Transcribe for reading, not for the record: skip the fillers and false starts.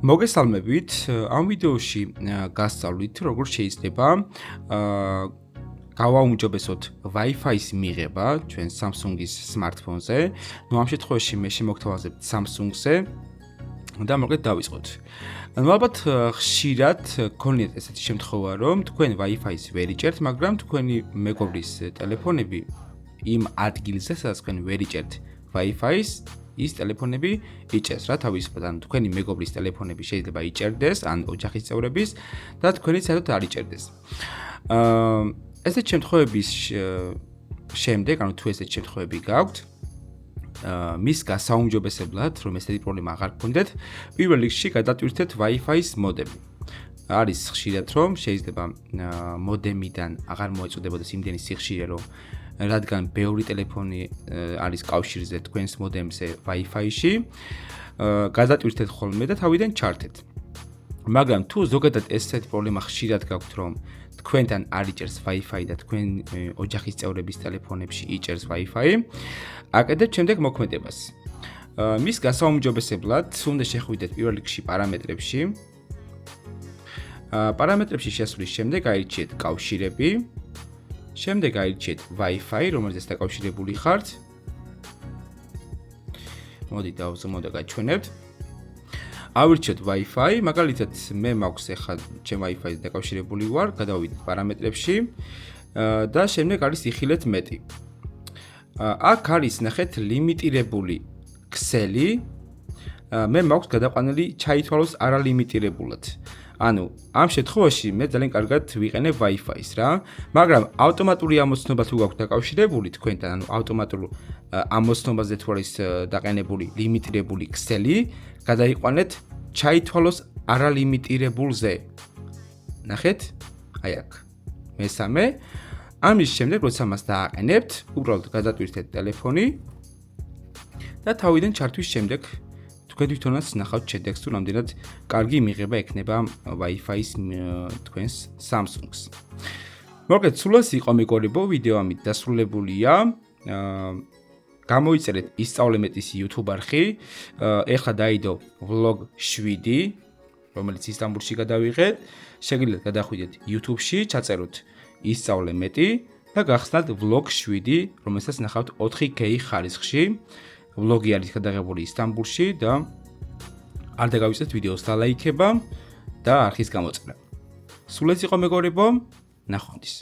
მოგესალმებით, ამ ვიდეოში გასწავლით, როგორ შეიძლება გავაუმჯობესოთ Wi-Fi-ის მიღება ჩვენ Samsung-ის smartphone-ზე. ამ შემთხვევაში მე შემოგთავაზებთ Samsung-ზე და მოგეთ დავიწყოთ. ალბათ ხშირად გქონიათ ესეთი შემთხვევა, რომ თქვენ Wi-Fi-ს ვერ იჭერთ, მაგრამ თქვენი მეგობრის ტელეფონები იმ ადგილზე, სადაც თქვენ ვერ იჭერთ Wi-Fi-ს, ის ტელეფონები იჭერს რა თავისუფლად, ან თქვენი მეგობრის ტელეფონები შეიძლება იჭერდეს, ან ოჯახის წევრების და თქვენი საერთოდ არ იჭერდეს. ესეთ შემთხვევების შემდეგ, ანუ თუ ესეთ შემთხვევები გაქვთ, მის გასაუმჯობესებლად, რომ ესეთი პრობლემა აღარ გქონდეთ, პირველ რიგში გადატვირთეთ Wi-Fi-ის მოდემი. არის ხშირად რომ შეიძლება მოდემიდან აღარ მოეწოდებოდეს იმდენი სიხშირე, რომ რადგან ბევრი ტელეფონი არის კავშირზე თქვენს მოდემზე Wi-Fi-ში, გადატვირთეთ ხოლმე და თავიდან ჩართეთ. მაგრამ თუ ზოგადად ესეთი პრობლემა ხშირად გაქვთ, რომ თქვენთან არ იჭერს Wi-Fi და თქვენ ოჯახის წევრების ტელეფონებში იჭერს Wi-Fi, აკეთებთ შემდეგ მოქმედებას. მის გასაუმჯობესებლად უნდა შეხვიდეთ პირველ რიგში პარამეტრებში. პარამეტრებში შესვლის შემდეგ აირჩიეთ კავშირები. შემდეგ აირჩიეთ Wi-Fi, რომელზეც დაკავშირებული ხართ. მოდით დავზომოთ და გაჩვენებთ. ავირჩიოთ Wi-Fi, მაგალითად მე მაქვს ახლა ჩემ Wi-Fi-ზე დაკავშირებული ვარ, გადავიდეთ პარამეტრებში და შემდეგ არის იხილეთ მეტი. აქ არის ნახეთ ლიმიტირებული ქსელი. მე მაქვს გადაყვანილი ჩაითვალოს არალიმიტირებულად. ანუ ამ შემთხვევაში მე ძალიან კარგად ვიყენებ Wi-Fi-ს რა, მაგრამ ავტომატური ამოცნობა თუ გაქვთ დაკავშირებული თქვენთან, ანუ ავტომატურ ამოცნობაზე თუ არის დაყენებული ლიმიტირებული ქსელი, გადაიყვანეთ ჩაითვალოს არალიმიტირებულზე. ნახეთ? აი აქ. მესამე, ამის შემდეგ როცა მას დააყენებთ, უბრალოდ გადატვირთეთ ტელეფონი და თავიდან ჩართვის შემდეგ თქვენ თვითონაც ნახავთ შედეგს, თუ რამდენად კარგი მიღება ექნება Wi-Fi-ის თქვენს Samsung-ს. მოგეთ, სულაც იყო მეგობრებო, ვიდეო ამით დასრულებულია. გამოიწერეთ ისწავლე მეტის YouTube არხი. ეხლა დაიდო vlog 7, რომელიც ისტანბულში გადავიღეთ. შეგიძლიათ გადახვიდეთ YouTube-ში, ჩაწეროთ ისწავლე მეტი და გახსნათ vlog 7, რომელსაც ნახავთ 4K ხარისხში. ვლოგი არის გადაღებული ისტანბულში და არ დაგავიწყდეთ ვიდეოს დალაიქება და არხის გამოწერა. სულ ეს იყო მეგობრებო, ნახვამდის.